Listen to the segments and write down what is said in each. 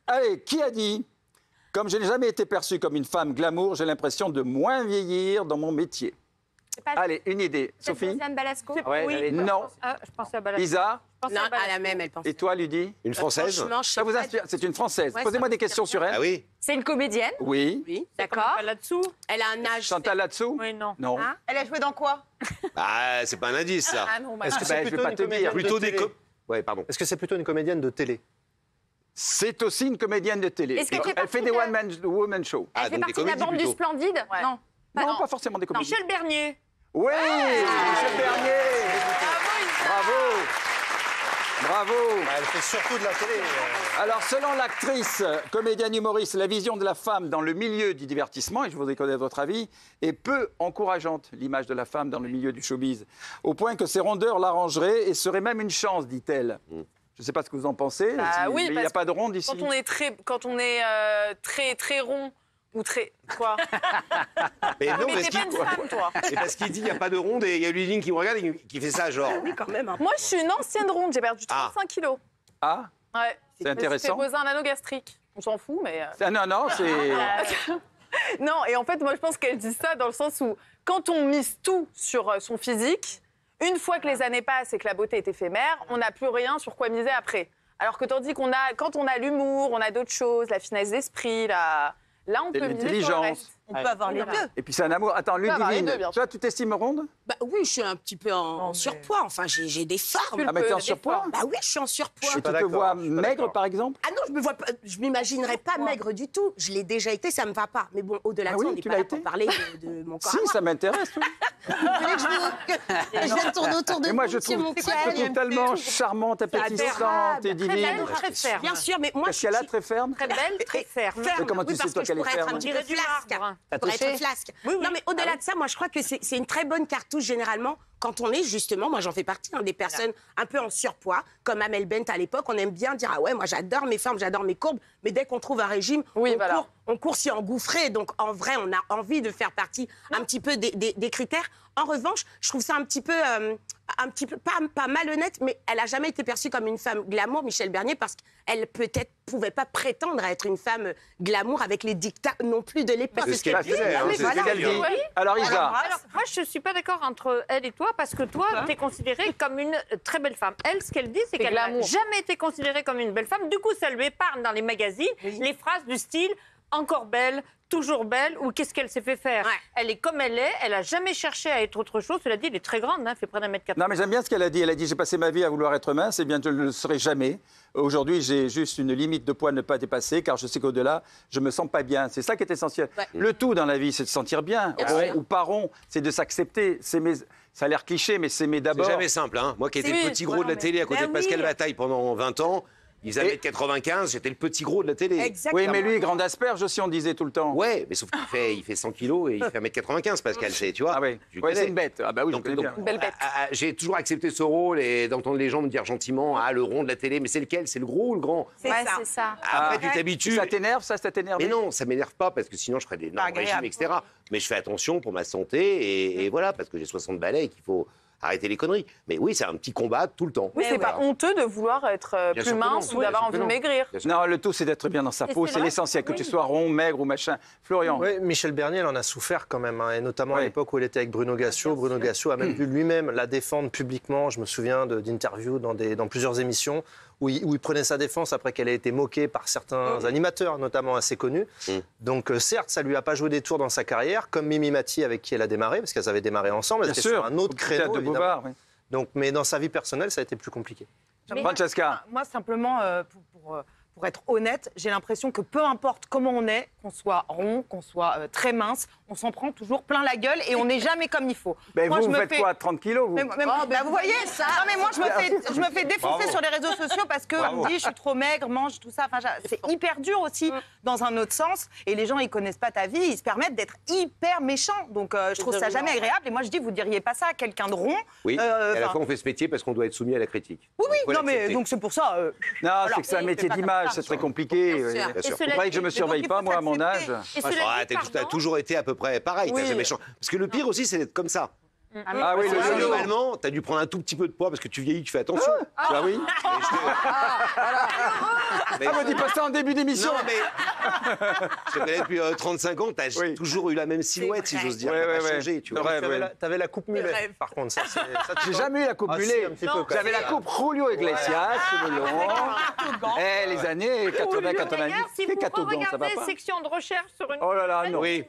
Allez, qui a dit « Comme je n'ai jamais été perçue comme une femme glamour, j'ai l'impression de moins vieillir dans mon métier ». Allez, une idée. Sophie? Josiane Balasco. Oui. Non. Je pensais à Balasco. Isa? Non, à la même, elle pense. Et toi, Ludie? Une Française? Ça vous inspire? C'est une Française. Posez-moi des questions sur elle. Ah oui? C'est une comédienne. Oui. Oui. D'accord. Là-dessous. Elle a un âge. Chantal là-dessous? Oui, non. Non. Hein? Elle a joué dans quoi? Ah, c'est pas un indice, ça. Ah non, bah, Est-ce que Ben, c'est je vais plutôt pas une te dire. comédienne de Plutôt des... télé Ouais, pardon. Est-ce que c'est plutôt une comédienne de télé? C'est aussi une comédienne de télé. Est-ce qu'elle fait Elle fait des woman show. Ah, Elle fait donc des partie de la comédies bande du plutôt. Splendide. Ouais. Non. Non, pas forcément des comédies. Michel Bernier. Oui, Michel Bernier. Bravo. Bravo. Elle fait surtout de la télé. Alors, selon l'actrice, comédienne humoriste, la vision de la femme dans le milieu du divertissement, et je voudrais connaître votre avis, est peu encourageante, l'image de la femme dans le milieu du showbiz, au point que ses rondeurs l'arrangeraient et serait même une chance, dit-elle. Je ne sais pas ce que vous en pensez, Bah oui, mais il n'y a parce pas de ronde ici. Quand on est très rond ou très quoi. Mais non, Mais parce t'es pas une femme, toi. Et parce qu'il dit il n'y a pas de ronde et il y a Ludivine qui me regarde et qui fait ça, genre. Oui, quand même. Hein. Moi, je suis une ancienne ronde. J'ai perdu 35 kilos. Ah, Ouais. c'est intéressant. Je me suis fait poser un anneau gastrique. On s'en fout, mais. Non, c'est... Non, et en fait, moi, je pense qu'elle dit ça dans le sens où, quand on mise tout sur son physique, une fois que les années passent et que la beauté est éphémère, on n'a plus rien sur quoi miser après. Alors que tandis quand on a l'humour, on a d'autres choses, la finesse d'esprit, là, on Et peut miser sur le l'intelligence. reste. on peut avoir les deux. Et puis c'est un amour. Attends, avoir les Ludivine, deux, bien sûr. toi, tu t'estimes ronde? Bah oui, je suis un petit peu en surpoids. Enfin, j'ai des formes. Ah, mais t'es en des surpoids? formes. Bah oui, je suis en surpoids. Et tu pas te d'accord, vois je suis pas maigre, d'accord. par exemple? Ah non, je m'imaginerais pas maigre du tout. Je l'ai déjà été, ça me va pas. Mais bon, au-delà Ah de ça, oui, on n'est tu pas l'as là pour été parler de mon corps. Si, ça m'intéresse. oui. Vous voulez que je viens de tourner autour de Et moi, vous, je monsieur trouve, Montiel. je trouve tellement charmante, appétissante et divine. belle, très ferme. Bien sûr, mais moi, Est-ce qu'elle a très ferme? Très belle, très ferme. Mais comment tu oui, sais, parce toi, que je qu'elle est pourrais être ferme? un petit peu On dirait du flasque. marbre. Je pourrais être flasque. Non, mais au-delà de ça, moi, je crois que c'est une très bonne cartouche, généralement, quand on est justement, moi, j'en fais partie, des personnes un peu en surpoids, comme Amel Bent à l'époque, on aime bien dire, ah ouais, moi, j'adore mes formes, j'adore mes courbes, mais dès qu'on trouve un régime, on court s'y engouffrer. Donc, en vrai, on a envie de faire partie un petit peu des critères. En revanche, je trouve ça un petit peu pas malhonnête, mais elle a jamais été perçue comme une femme glamour, Michel Bernier, parce qu'elle peut-être pouvait pas prétendre à être une femme glamour avec les dictats non plus de l'époque. C'est ce qu'elle disait, hein, c'est ce Voilà. qu'elle dit. Alors, Isa, Alors, moi, je ne suis pas d'accord entre elle et toi, parce que toi, tu es considérée comme une très belle femme. Elle, ce qu'elle dit, c'est qu'elle n'a jamais été considérée comme une belle femme. Du coup, ça lui épargne dans les magazines les phrases du style « encore belle », toujours belle, ou qu'est-ce qu'elle s'est fait faire. Ouais. Elle est comme elle est, elle n'a jamais cherché à être autre chose. Cela dit, elle est très grande, elle fait près d'1,80 m. non, mais j'aime bien ce qu'elle a dit. Elle a dit, j'ai passé ma vie à vouloir être mince, et bien, je ne le serai jamais. Aujourd'hui, j'ai juste une limite de poids à ne pas dépasser, car je sais qu'au-delà, je me sens pas bien. C'est ça qui est essentiel. Ouais. Le tout dans la vie, c'est de se sentir bien. Rond ou pas rond, c'est de s'accepter. Ça a l'air cliché, mais s'aimer C'est d'abord. jamais simple, hein. Moi qui étais le petit gros de la télé à côté de Pascal Bataille pendant 20 ans, ils avaient 95, j'étais le petit gros de la télé. Exactement. Oui, mais lui, grande asperge aussi, on disait tout le temps. Ouais, mais sauf qu'il fait 100 kilos et il fait 1m95, Pascal, tu vois. Ah oui, Tu ouais, connais. c'est une bête. Ah bah oui, je Donc, connais bien. Belle bête. j'ai toujours accepté ce rôle et d'entendre les gens me dire gentiment, ah, le rond de la télé, mais c'est lequel? C'est le gros ou le grand? C'est ça. Après, tu t'habitues. Ça t'énerve, ça t'énerve? Mais non, ça m'énerve pas parce que sinon je ferais des normes régimes, agréable. etc. Mais je fais attention pour ma santé et voilà, parce que j'ai 60 balais et qu'il faut arrêter les conneries. Mais oui, c'est un petit combat tout le temps. Oui, c'est Voilà. pas honteux de vouloir être Bien plus sûr que non. mince ou Oui, d'avoir bien envie sûr de que non. maigrir. Bien sûr. Non, le tout, c'est d'être bien dans sa peau. c'est C'est vrai. l'essentiel, que Oui. tu sois rond, maigre ou machin. Florian. Oui, Michel Bernier, elle en a souffert quand même, et notamment à Oui. l'époque où elle était avec Bruno Gassio. Bruno Gassio a même vu lui-même la défendre publiquement. Je me souviens d'interviews dans plusieurs émissions où il prenait sa défense après qu'elle ait été moquée par certains animateurs, notamment assez connus. Donc certes, ça lui a pas joué des tours dans sa carrière, comme Mimi Mati avec qui elle a démarré, parce qu'elles avaient démarré ensemble. Elles Bien étaient sûr, sur un autre au théâtre créneau, de évidemment. Bouvard. Oui. Donc, mais dans sa vie personnelle, ça a été plus compliqué. Francesca. Moi, simplement, pour être honnête, j'ai l'impression que peu importe comment on est, qu'on soit rond, qu'on soit très mince, on s'en prend toujours plein la gueule et on n'est jamais comme il faut. Ben Moi, vous, je vous me faites fais- quoi, 30 kilos vous Bah, vous voyez ça. Non, mais moi, je me fais défoncer sur les réseaux sociaux parce qu'on me dit je suis trop maigre, mange tout ça. Enfin, c'est hyper dur aussi dans un autre sens. Et les gens, ils connaissent pas ta vie, ils se permettent d'être hyper méchants. Donc, je trouve ça jamais agréable. Et moi, je dis, vous diriez pas ça à quelqu'un de rond. Oui, et à la enfin, fois on fait ce métier parce qu'on doit être soumis à la critique. Oui, Faut non, mais l'accepter. donc c'est pour ça. Non, Alors, c'est que c'est un oui, métier c'est pas comme d'image, ça. c'est très compliqué. Bien sûr. Bien Et sûr. Vous cela croyez que je dit- me surveille il pas, faut moi, à mon âge? s'accepter. Et cela dit, T'as pardon. toujours été à peu près pareil, t'as Oui. jamais changé. Parce que le pire aussi, c'est d'être comme ça. Ah oui, Parce que le yo-yo. globalement, t'as dû prendre un tout petit peu de poids parce que tu vieillis, tu fais attention. Ah oui. Mais Ah, me dis pas ça en début d'émission. non, mais je te connais depuis 35 ans, t'as Oui. toujours eu la même silhouette, si vrai. j'ose dire. Ouais, T'as ouais, pas ouais. changé, tu Le vois. rêve, ouais. T'avais la coupe mulet, rêve. par contre. Ça, J'ai jamais eu la coupe Ah, si, mulet. un petit peu, quand J'avais même. la coupe Julio Iglesias, cheveux longs. Eh, les années 80, 90. D'ailleurs, si Quel vous catodon, ça va regardez pas? section de recherche sur une... Oh là là, non. Oui.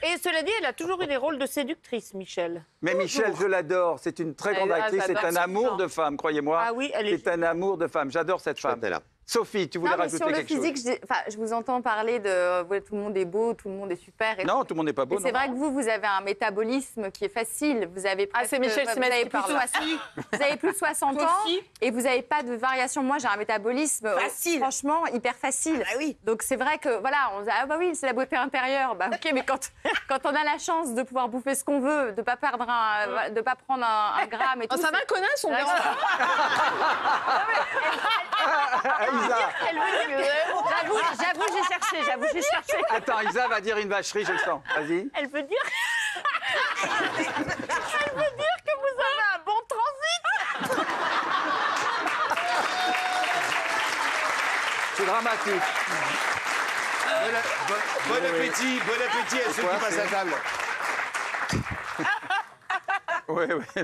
Et cela dit, elle a toujours eu des rôles de séductrice, Michel. Mais Michel, je l'adore. C'est une très grande Ah, actrice. C'est j'adore un ce amour genre. de femme, croyez-moi. Ah oui, elle est... C'est un amour de femme. J'adore cette femme. Chantal, là. Sophie, tu voulais Non, mais rajouter sur le quelque physique, chose? je vous entends parler de ouais, tout le monde est beau, tout le monde est super. Et Non, tout le monde n'est pas beau. mais c'est non. vrai que vous avez un métabolisme qui est facile. Vous avez Ah, c'est presque- Michel vous Simès avez qui plus de parle. 60 Vous avez plus de 60 Toi ans aussi. et vous n'avez pas de variation. Moi, j'ai un métabolisme Facile. franchement hyper facile. Ah oui. Donc c'est vrai que voilà, on se dit ah bah oui, c'est la beauté intérieure. Bah ok, mais quand on a la chance de pouvoir bouffer ce qu'on veut, de pas perdre de pas prendre un gramme et tout. Oh, ça va, c'est- connasse, on Là, dérange pas. Ah, Isa. Elle veut dire que- J'avoue, j'ai cherché. Attends, Isa va dire une vacherie, je le sens. Vas-y. Elle veut dire... Elle veut dire que vous avez un bon transit. C'est dramatique. Bon appétit à ceux qui Pourquoi, passent à c'est- table. Oui, oui.